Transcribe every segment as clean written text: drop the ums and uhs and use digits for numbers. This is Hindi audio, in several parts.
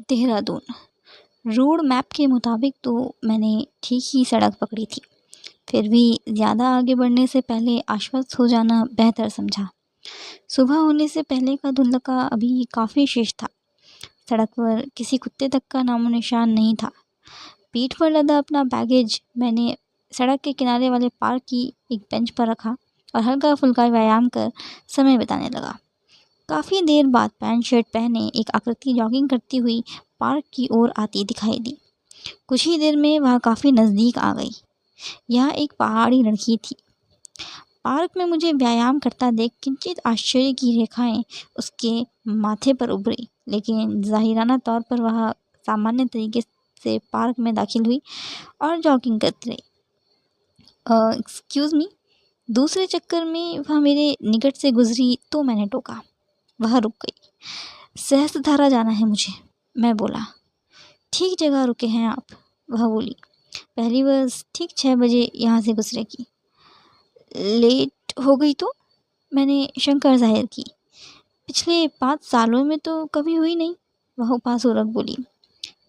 देहरादून। रोड मैप के मुताबिक तो मैंने ठीक ही सड़क पकड़ी थी, फिर भी ज़्यादा आगे बढ़ने से पहले आश्वस्त हो जाना बेहतर समझा। सुबह होने से पहले का धुंधला अभी काफ़ी शेष था। सड़क पर किसी कुत्ते तक का नामो निशान नहीं था। पीठ पर लदा अपना बैगेज मैंने सड़क के किनारे वाले पार्क की एक बेंच पर रखा और हल्का फुल्का व्यायाम कर समय बिताने लगा। काफ़ी देर बाद पैंट शर्ट पहने एक आकृति जॉगिंग करती हुई पार्क की ओर आती दिखाई दी। कुछ ही देर में वह काफ़ी नज़दीक आ गई। यह एक पहाड़ी लड़की थी। पार्क में मुझे व्यायाम करता देख किंचित आश्चर्य की रेखाएं उसके माथे पर उभरी, लेकिन जाहिराना तौर पर वह सामान्य तरीके से पार्क में दाखिल हुई और जॉगिंग करती रही। Excuse me. दूसरे चक्कर में वह मेरे निकट से गुजरी तो मैंने टोका। वह रुक गई। सहस्त्रधारा जाना है मुझे, मैं बोला। ठीक जगह रुके हैं आप, वह बोली। पहली बस ठीक 6 बजे यहाँ से गुजरेगी। लेट हो गई तो? मैंने शंका जाहिर की। पिछले 5 सालों में तो कभी हुई नहीं, वह उपासपूर्वक बोली।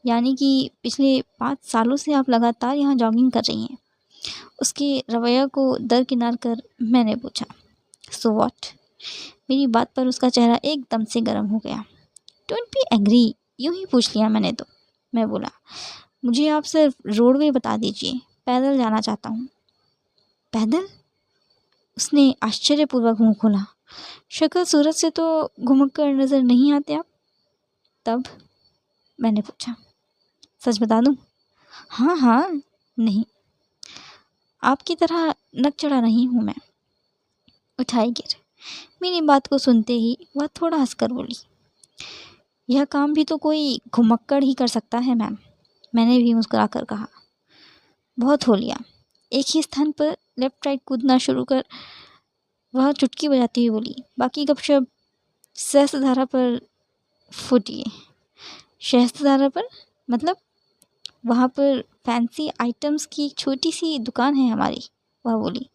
यानी कि पिछले 5 सालों से आप लगातार यहाँ जॉगिंग कर रही हैं? उसके रवैया को दरकिनार कर मैंने पूछा। So what? मेरी बात पर उसका चेहरा एकदम से गर्म हो गया। डोंट बी एंग्री, यूं ही पूछ लिया मैंने तो, मैं बोला। मुझे आप सिर्फ रोडवे बता दीजिए, पैदल जाना चाहता हूँ। पैदल? उसने आश्चर्यपूर्वक मुंह खोला। शक्ल सूरत से तो घुमक कर नज़र नहीं आते आप। तब मैंने पूछा। सच बता दूँ? हाँ हाँ। नहीं, आपकी तरह नक चढ़ा नहीं हूँ मैं। उठाई गिर। मेरी बात को सुनते ही वह थोड़ा हंसकर बोली। यह काम भी तो कोई घुमक्कड़ ही कर सकता है मैम, मैंने भी मुस्कुराकर कहा। बहुत हो लिया। एक ही स्थान पर लेफ्ट राइट कूदना शुरू कर, वह चुटकी बजाती हुई बोली। बाकी गपशप सहस्त्रधारा पर फूटिए। सहस्त्रधारा पर मतलब? वहाँ पर फैंसी आइटम्स की एक छोटी सी दुकान है हमारी, वह बोली।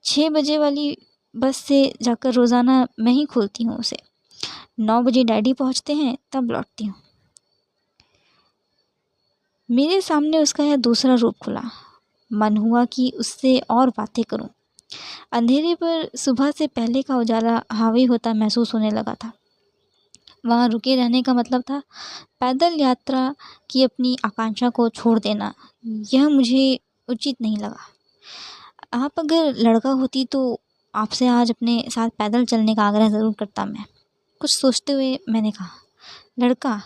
6 बजे वाली बस से जाकर रोज़ाना मैं ही खोलती हूँ उसे। 9 बजे डैडी पहुँचते हैं तब लौटती हूँ। मेरे सामने उसका यह दूसरा रूप खुला। मन हुआ कि उससे और बातें करूं। अंधेरे पर सुबह से पहले का उजाला हावी होता महसूस होने लगा था। वहाँ रुके रहने का मतलब था पैदल यात्रा की अपनी आकांक्षा को छोड़ देना। यह मुझे उचित नहीं लगा। आप अगर लड़का होती तो आपसे आज अपने साथ पैदल चलने का आग्रह ज़रूर करता मैं। कुछ सोचते हुए मैंने कहा। लड़का?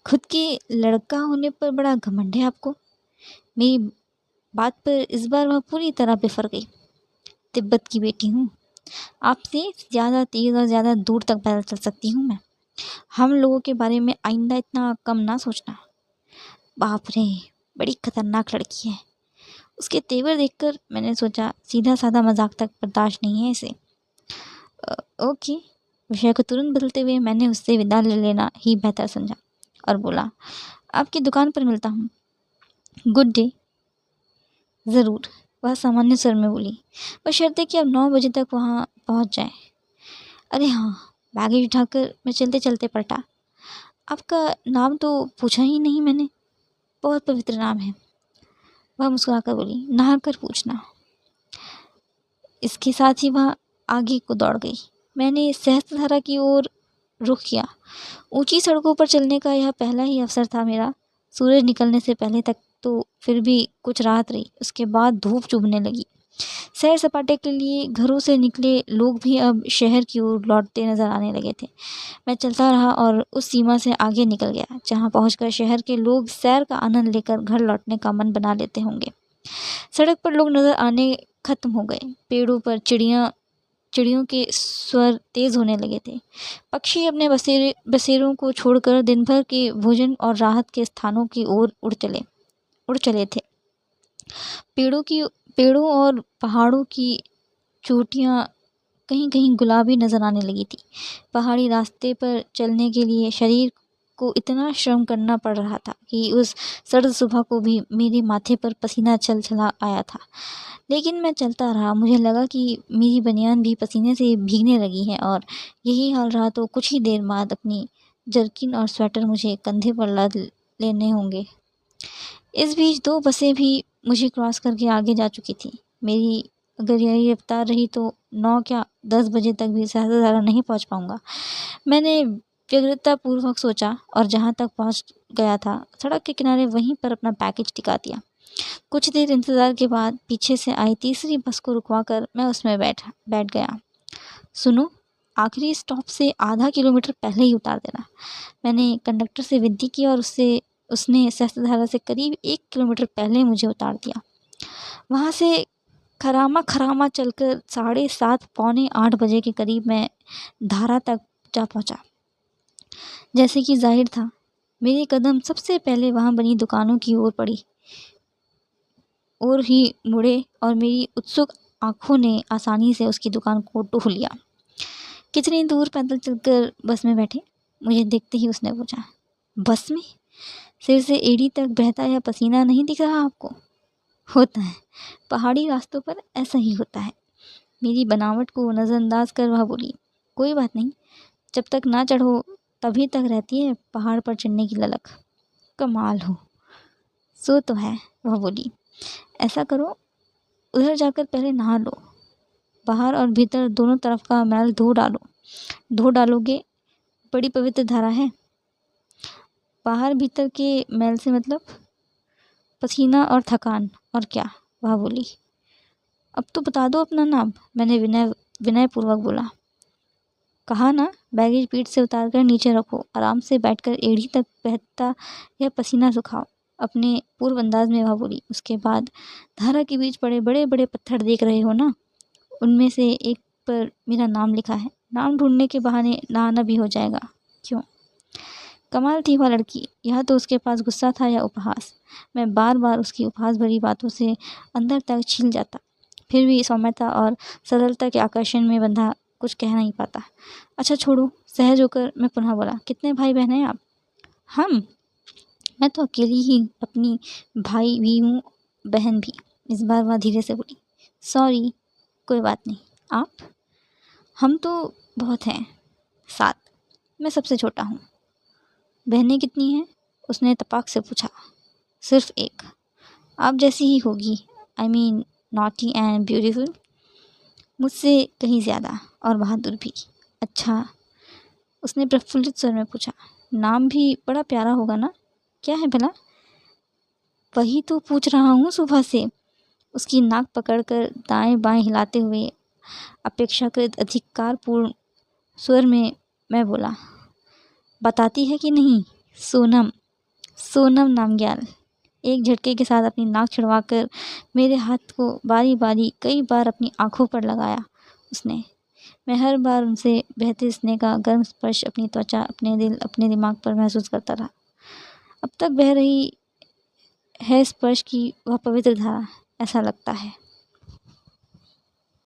खुद के लड़का होने पर बड़ा घमंड है आपको। मेरी बात पर इस बार वह पूरी तरह बिफर गई। तिब्बत की बेटी हूँ, आपसे ज़्यादा तेज़ और ज़्यादा दूर तक पैदल चल सकती हूँ मैं। हम लोगों के बारे में आइंदा इतना कम ना सोचना। बाप रे, बड़ी खतरनाक लड़की है। उसके तेवर देखकर मैंने सोचा सीधा साधा मजाक तक बर्दाश्त नहीं है इसे। ओके। विषय को तुरंत बदलते हुए मैंने उससे विदा ले लेना ही बेहतर समझा और बोला, आपकी दुकान पर मिलता हूँ। Good day. ज़रूर, वह सामान्य स्वर में बोली। बशर्ते कि अब 9 बजे तक वहाँ पहुँच जाए। अरे हाँ, बैगेज उठाकर मैं चलते चलते पलटा। आपका नाम तो पूछा ही नहीं मैंने। बहुत पवित्र नाम है, वह मुस्कुराकर बोली। नहा कर पूछना। इसके साथ ही वह आगे को दौड़ गई। मैंने सहस्त्रधारा की ओर रुख किया। ऊंची सड़कों पर चलने का यह पहला ही अवसर था मेरा। सूरज निकलने से पहले तक तो फिर भी कुछ राहत रही, उसके बाद धूप चुभने लगी। सैर सपाटे के लिए घरों से निकले लोग भी अब शहर की ओर लौटते नजर आने लगे थे। मैं चलता रहा और उस सीमा से आगे निकल गया जहां पहुंचकर शहर के लोग सैर का आनंद लेकर घर लौटने का मन बना लेते होंगे। सड़क पर लोग नजर आने खत्म हो गए। पेड़ों पर चिड़ियों के स्वर तेज होने लगे थे। पक्षी अपने बसेरों को छोड़कर दिन भर के भोजन और राहत के स्थानों की ओर उड़ चले थे। पेड़ों और पहाड़ों की चोटियाँ कहीं कहीं गुलाबी नजर आने लगी थी। पहाड़ी रास्ते पर चलने के लिए शरीर को इतना श्रम करना पड़ रहा था कि उस सर्द सुबह को भी मेरे माथे पर पसीना चल चला आया था। लेकिन मैं चलता रहा। मुझे लगा कि मेरी बनियान भी पसीने से भीगने लगी है और यही हाल रहा तो कुछ ही देर बाद अपनी जर्किन और स्वेटर मुझे कंधे पर लाद लेने होंगे। इस बीच 2 बसें भी मुझे क्रॉस करके आगे जा चुकी थी। मेरी अगर यही रफ्तार रही तो 9 क्या 10 बजे तक भी सहस्त्रधारा नहीं पहुंच पाऊंगा। मैंने व्यग्रतापूर्वक सोचा और जहां तक पहुंच गया था सड़क के किनारे वहीं पर अपना पैकेज टिका दिया। कुछ देर इंतज़ार के बाद पीछे से आई तीसरी बस को रुकवाकर मैं उसमें बैठ गया। सुनो, आखिरी स्टॉप से आधा किलोमीटर पहले ही उतार देना। मैंने कंडक्टर से विनती की और उसने सहस्त्रधारा से करीब 1 किलोमीटर पहले मुझे उतार दिया। वहाँ से खरामा खरामा चलकर 7:30 पौने 8 बजे के करीब मैं धारा तक जा पहुँचा। जैसे कि जाहिर था, मेरे कदम सबसे पहले वहाँ बनी दुकानों की ओर ही मुड़े और मेरी उत्सुक आँखों ने आसानी से उसकी दुकान को टोह लिया। कितनी दूर पैदल चलकर बस में बैठे? मुझे देखते ही उसने पूछा। बस में? सिर से एड़ी तक बहता यह पसीना नहीं दिख रहा आपको? होता है, पहाड़ी रास्तों पर ऐसा ही होता है। मेरी बनावट को नज़रअंदाज कर वह बोली, कोई बात नहीं, जब तक ना चढ़ो तभी तक रहती है पहाड़ पर चढ़ने की ललक। कमाल हो। सो तो है, वह बोली। ऐसा करो, उधर जाकर पहले नहा लो। बाहर और भीतर दोनों तरफ का मैल धो डालोगे, बड़ी पवित्र धारा है। बाहर भीतर के मैल से मतलब? पसीना और थकान, और क्या? वह बोली। अब तो बता दो अपना नाम, मैंने विनयपूर्वक बोला। कहा ना, बैगेज पीठ से उतार कर नीचे रखो, आराम से बैठकर एड़ी तक बहता यह पसीना सुखाओ, अपने पूर्व अंदाज में वह बोली। उसके बाद, धारा के बीच पड़े बड़े बड़े पत्थर देख रहे हो ना, उनमें से एक पर मेरा नाम लिखा है। नाम ढूंढने के बहाने नहाना भी हो जाएगा। क्यों? कमाल थी वह लड़की। यह तो उसके पास गुस्सा था या उपहास। मैं बार बार उसकी उपहास भरी बातों से अंदर तक छिल जाता, फिर भी सौम्यता और सरलता के आकर्षण में बंधा कुछ कह नहीं पाता। अच्छा छोड़ो, सहज होकर मैं पुनः बोला, कितने भाई बहन हैं आप? हम? मैं तो अकेली ही अपनी भाई भी हूँ, बहन भी। इस बार वह धीरे से बोली। सॉरी, कोई बात नहीं। आप? हम तो बहुत हैं, 7। मैं सबसे छोटा हूँ। बहनें कितनी हैं? उसने तपाक से पूछा। सिर्फ एक, आप जैसी ही होगी। I mean naughty and beautiful. मुझसे कहीं ज़्यादा, और बहादुर भी। अच्छा, उसने प्रफुल्लित स्वर में पूछा। नाम भी बड़ा प्यारा होगा ना? क्या है भला? वही तो पूछ रहा हूँ सुबह से। उसकी नाक पकड़कर दाएं बाएं हिलाते हुए अपेक्षाकृत अधिकारपूर्ण स्वर में मैं बोला। बताती है कि नहीं? सोनम। सोनम नामग्याल। एक झटके के साथ अपनी नाक छिड़वाकर मेरे हाथ को बारी बारी कई बार अपनी आंखों पर लगाया उसने। मैं हर बार उनसे बहते स्नेह का गर्म स्पर्श अपनी त्वचा, अपने दिल, अपने दिमाग पर महसूस करता रहा। अब तक बह रही है स्पर्श की वह पवित्र धारा, ऐसा लगता है।